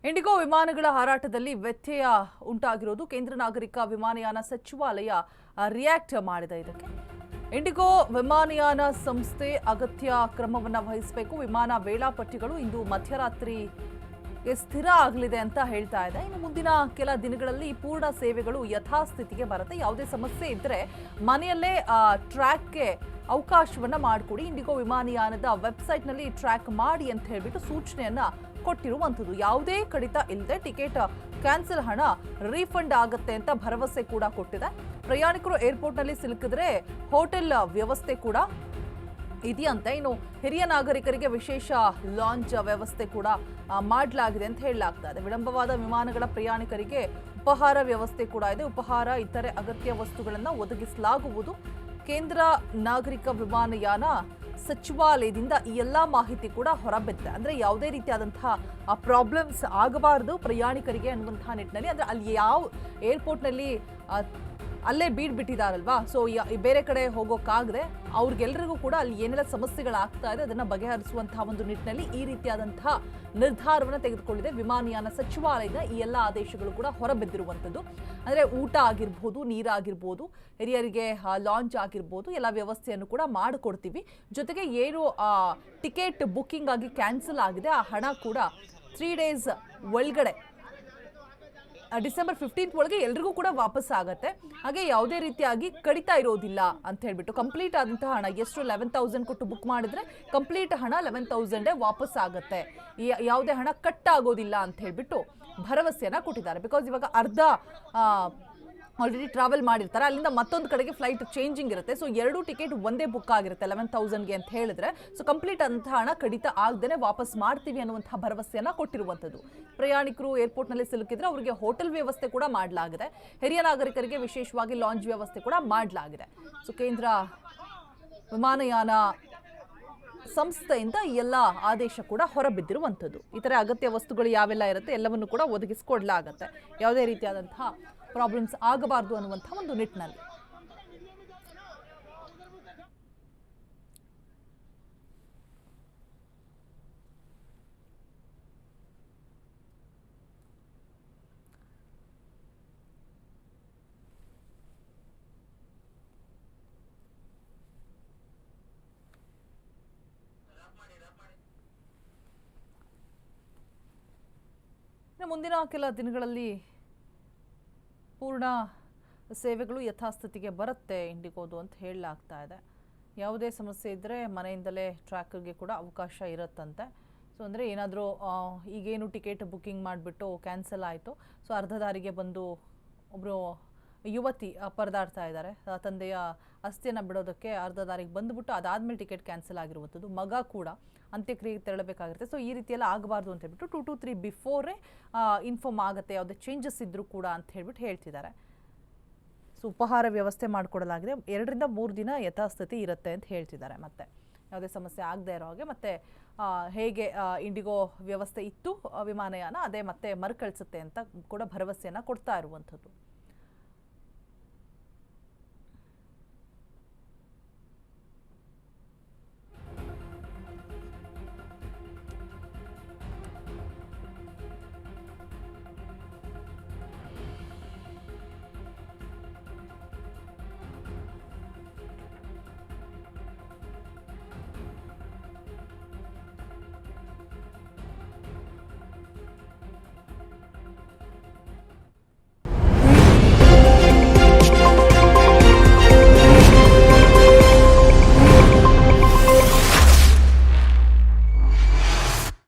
IndiGo ವಿಮಾನಗಳ ಹಾರಾಟದಲ್ಲಿ ವ್ಯತ್ಯಯ ಉಂಟಾಗಿರೋದು ಕೇಂದ್ರ ನಾಗರಿಕ ವಿಮಾನಯಾನ ಸಚಿವಾಲಯ ರಿಯಾಕ್ಟ್ ಮಾಡಿದೆ. ಇದಕ್ಕೆ ಇಂಡಿಗೋ ವಿಮಾನಯಾನ ಸಂಸ್ಥೆ ಅಗತ್ಯ ಕ್ರಮವನ್ನು ವಹಿಸಬೇಕು. ವಿಮಾನ ವೇಳಾಪಟ್ಟಿಗಳು ಇಂದು ಮಧ್ಯರಾತ್ರಿ ಸ್ಥಿರ ಆಗಲಿದೆ ಅಂತ ಹೇಳ್ತಾ ಇದೆ. ಇನ್ನು ಮುಂದಿನ ಕೆಲ ದಿನಗಳಲ್ಲಿ ಪೂರ್ಣ ಸೇವೆಗಳು ಯಥಾಸ್ಥಿತಿಗೆ ಬರುತ್ತೆ. ಯಾವುದೇ ಸಮಸ್ಯೆ ಇದ್ದರೆ ಮನೆಯಲ್ಲೇ ಟ್ರ್ಯಾಕ್ಗೆ ಅವಕಾಶವನ್ನ ಮಾಡಿಕೊಡಿ. ಇಂಡಿಗೋ ವಿಮಾನಯಾನದ ವೆಬ್ಸೈಟ್ನಲ್ಲಿ ಟ್ರ್ಯಾಕ್ ಮಾಡಿ ಅಂತ ಹೇಳಿಬಿಟ್ಟು ಸೂಚನೆಯನ್ನ ಕೊಟ್ಟಿರುವಂಥದ್ದು. ಯಾವುದೇ ಕಡಿತ ಇಲ್ಲದೆ ಟಿಕೆಟ್ ಕ್ಯಾನ್ಸಲ್ ಹಣ ರೀಫಂಡ್ ಆಗುತ್ತೆ ಅಂತ ಭರವಸೆ ಕೂಡ ಕೊಟ್ಟಿದೆ. ಪ್ರಯಾಣಿಕರು ಏರ್ಪೋರ್ಟ್ನಲ್ಲಿ ಸಿಲುಕಿದ್ರೆ ಹೋಟೆಲ್ ವ್ಯವಸ್ಥೆ ಕೂಡ ಇದೆಯಂತೆ. ಇನ್ನು ಹಿರಿಯ ನಾಗರಿಕರಿಗೆ ವಿಶೇಷ ಲಾಂಚ್ ವ್ಯವಸ್ಥೆ ಕೂಡ ಮಾಡಲಾಗಿದೆ ಅಂತ ಹೇಳಲಾಗ್ತಾ ಇದೆ. ವಿಳಂಬವಾದ ವಿಮಾನಗಳ ಪ್ರಯಾಣಿಕರಿಗೆ ಉಪಹಾರ ವ್ಯವಸ್ಥೆ ಕೂಡ ಇದೆ. ಉಪಹಾರ ಇತರೆ ಅಗತ್ಯ ವಸ್ತುಗಳನ್ನು ಒದಗಿಸಲಾಗುವುದು. ಕೇಂದ್ರ ನಾಗರಿಕ ವಿಮಾನಯಾನ ಸಚಿವಾಲಯದಿಂದ ಈ ಎಲ್ಲ ಮಾಹಿತಿ ಕೂಡ ಹೊರಬಿದ್ದಿದೆ. ಅಂದರೆ ಯಾವುದೇ ರೀತಿಯಾದಂತಹ ಪ್ರಾಬ್ಲಮ್ಸ್ ಆಗಬಾರದು ಪ್ರಯಾಣಿಕರಿಗೆ ಅನ್ನುವಂತಹ ನಿಟ್ಟಿನಲ್ಲಿ. ಅಂದರೆ ಅಲ್ಲಿ ಯಾವ ಏರ್ಪೋರ್ಟ್ನಲ್ಲಿ ಅಲ್ಲೇ ಬಿಟ್ಟಿದ್ದಾರಲ್ವಾ, ಸೊ ಬೇರೆ ಕಡೆ ಹೋಗೋಕ್ಕಾಗದೆ ಅವ್ರಿಗೆಲ್ಲರಿಗೂ ಕೂಡ ಅಲ್ಲಿ ಏನೆಲ್ಲ ಸಮಸ್ಯೆಗಳಾಗ್ತಾ ಇದೆ ಅದನ್ನು ಬಗೆಹರಿಸುವಂತಹ ಒಂದು ನಿಟ್ಟಿನಲ್ಲಿ ಈ ರೀತಿಯಾದಂತಹ ನಿರ್ಧಾರವನ್ನು ತೆಗೆದುಕೊಂಡಿದೆ ವಿಮಾನಯಾನ ಸಚಿವಾಲಯದ. ಈ ಎಲ್ಲ ಆದೇಶಗಳು ಕೂಡ ಹೊರಬಿದ್ದಿರುವಂಥದ್ದು. ಅಂದರೆ ಊಟ ಆಗಿರ್ಬೋದು, ನೀರಾಗಿರ್ಬೋದು, ಹಿರಿಯರಿಗೆ ಲಾಂಚ್ ಆಗಿರ್ಬೋದು, ಎಲ್ಲ ವ್ಯವಸ್ಥೆಯನ್ನು ಕೂಡ ಮಾಡಿಕೊಡ್ತೀವಿ. ಜೊತೆಗೆ ಏನು ಟಿಕೆಟ್ ಬುಕ್ಕಿಂಗ್ ಆಗಿ ಕ್ಯಾನ್ಸಲ್ ಆಗಿದೆ ಆ ಹಣ ಕೂಡ 3 days ಒಳಗಡೆ ಡಿಸೆಂಬರ್ 15th ಒಳಗೆ ಎಲ್ರಿಗೂ ಕೂಡ ವಾಪಸ್ ಆಗುತ್ತೆ. ಹಾಗೆ ಯಾವುದೇ ರೀತಿಯಾಗಿ ಕಡಿತ ಇರೋದಿಲ್ಲ ಅಂತ ಹೇಳ್ಬಿಟ್ಟು ಕಂಪ್ಲೀಟ್ ಆದಂತಹ ಹಣ ಎಷ್ಟು 11,000 ಕೊಟ್ಟು ಬುಕ್ ಮಾಡಿದ್ರೆ ಕಂಪ್ಲೀಟ್ ಹಣ 11,000 ವಾಪಸ್ ಆಗುತ್ತೆ. ಯಾವುದೇ ಹಣ ಕಟ್ ಆಗೋದಿಲ್ಲ ಅಂತ ಹೇಳ್ಬಿಟ್ಟು ಭರವಸೆಯನ್ನ ಕೊಟ್ಟಿದ್ದಾರೆ. ಬಿಕಾಸ್ ಇವಾಗ ಅರ್ಧ ಆಲ್ರೆಡಿ ಟ್ರಾವೆಲ್ ಮಾಡಿರ್ತಾರೆ, ಅಲ್ಲಿಂದ ಮತ್ತೊಂದು ಕಡೆಗೆ ಫ್ಲೈಟ್ ಚೇಂಜಿಂಗ್ ಇರುತ್ತೆ. ಸೊ 2 ಟಿಕೆಟ್ ಒಂದೇ ಬುಕ್ ಆಗಿರುತ್ತೆ 11,000ಗೆ ಅಂತ ಹೇಳಿದ್ರೆ, ಸೊ ಕಂಪ್ಲೀಟ್ ಅಂತಹ ಹಣ ಕಡಿತ ಆಗದೇನೆ ವಾಪಸ್ ಮಾಡ್ತೀವಿ ಅನ್ನುವಂತಹ ಭರವಸೆಯನ್ನ ಕೊಟ್ಟಿರುವಂಥದ್ದು. ಪ್ರಯಾಣಿಕರು ಏರ್ಪೋರ್ಟ್ನಲ್ಲಿ ಸಿಲುಕಿದ್ರೆ ಅವರಿಗೆ ಹೋಟೆಲ್ ವ್ಯವಸ್ಥೆ ಕೂಡ ಮಾಡಲಾಗಿದೆ. ಹಿರಿಯ ನಾಗರಿಕರಿಗೆ ವಿಶೇಷವಾಗಿ ಲಾಂಜ್ ವ್ಯವಸ್ಥೆ ಕೂಡ ಮಾಡಲಾಗಿದೆ. ಸೊ ಕೇಂದ್ರ ವಿಮಾನಯಾನ ಸಂಸ್ಥೆಯಿಂದ ಎಲ್ಲ ಆದೇಶ ಕೂಡ ಹೊರಬಿದ್ದಿರುವಂಥದ್ದು. ಇತರೆ ಅಗತ್ಯ ವಸ್ತುಗಳು ಯಾವೆಲ್ಲ ಇರುತ್ತೆ ಎಲ್ಲವನ್ನು ಕೂಡ ಒದಗಿಸಿಕೊಡ್ಲಾಗತ್ತೆ. ಯಾವುದೇ ರೀತಿಯಾದಂತಹ ಪ್ರಾಬ್ಲಮ್ಸ್ ಆಗಬಾರದು ಅನ್ನುವಂಥ ಒಂದು ನಿಟ್ಟಿನಲ್ಲಿ. ಮುಂದಿನ ಕೆಲ ದಿನಗಳಲ್ಲಿ ಪೂರ್ಣ ಸೇವೆಗಳು ಯಥಾಸ್ಥಿತಿಗೆ ಬರುತ್ತೆ ಇಂಡಿಗೋದು ಅಂತ ಹೇಳಲಾಗ್ತಾ ಇದೆ. ಯಾವುದೇ ಸಮಸ್ಯೆ ಇದ್ದರೆ ಮನೆಯಿಂದಲೇ ಟ್ರ್ಯಾಕರ್ಗೆ ಕೂಡ ಅವಕಾಶ ಇರುತ್ತಂತೆ. ಸೊ ಅಂದರೆ ಏನಾದರೂ ಈಗೇನು ಟಿಕೆಟ್ ಬುಕ್ಕಿಂಗ್ ಮಾಡಿಬಿಟ್ಟು ಕ್ಯಾನ್ಸಲ್ ಆಯಿತು, ಸೊ ಅರ್ಧ ದಾರಿಗೆ ಬಂದು ಒಬ್ಬರು ಯುವತಿ ಪರದಾಡ್ತಾ ಇದ್ದಾರೆ. ತಂದೆಯ ಅಸ್ಥಿಯನ್ನು ಬಿಡೋದಕ್ಕೆ ಅರ್ಧ ದಾರಿಗೆ ಬಂದುಬಿಟ್ಟು ಅದಾದಮೇಲೆ ಟಿಕೆಟ್ ಕ್ಯಾನ್ಸಲ್ ಆಗಿರುವಂಥದ್ದು. ಮಗ ಕೂಡ ಅಂತ್ಯಕ್ರಿಯೆಗೆ ತೆರಳಬೇಕಾಗಿರುತ್ತೆ. ಸೊ ಈ ರೀತಿಯೆಲ್ಲ ಆಗಬಾರ್ದು ಅಂತ ಹೇಳ್ಬಿಟ್ಟು 2 to 3 ಬಿಫೋರೇ ಇನ್ಫಾರ್ಮ್ ಆಗುತ್ತೆ ಯಾವುದೇ ಚೇಂಜಸ್ ಇದ್ದರೂ ಕೂಡ ಅಂತ ಹೇಳ್ಬಿಟ್ಟು ಹೇಳ್ತಿದ್ದಾರೆ. ಸೊ ಉಪಹಾರ ವ್ಯವಸ್ಥೆ ಮಾಡಿಕೊಡಲಾಗಿದೆ. 2 ರಿಂದ 3 ದಿನ ಯಥಾಸ್ಥಿತಿ ಇರುತ್ತೆ ಅಂತ ಹೇಳ್ತಿದ್ದಾರೆ. ಮತ್ತೆ ಯಾವುದೇ ಸಮಸ್ಯೆ ಆಗದೆ ಇರೋ ಹಾಗೆ ಮತ್ತೆ ಹೇಗೆ ಇಂಡಿಗೋ ವ್ಯವಸ್ಥೆ ಇತ್ತು ವಿಮಾನಯಾನ ಅದೇ ಮತ್ತೆ ಮರುಕಳಿಸುತ್ತೆ ಅಂತ ಕೂಡ ಭರವಸೆಯನ್ನು ಕೊಡ್ತಾ ಇರುವಂಥದ್ದು.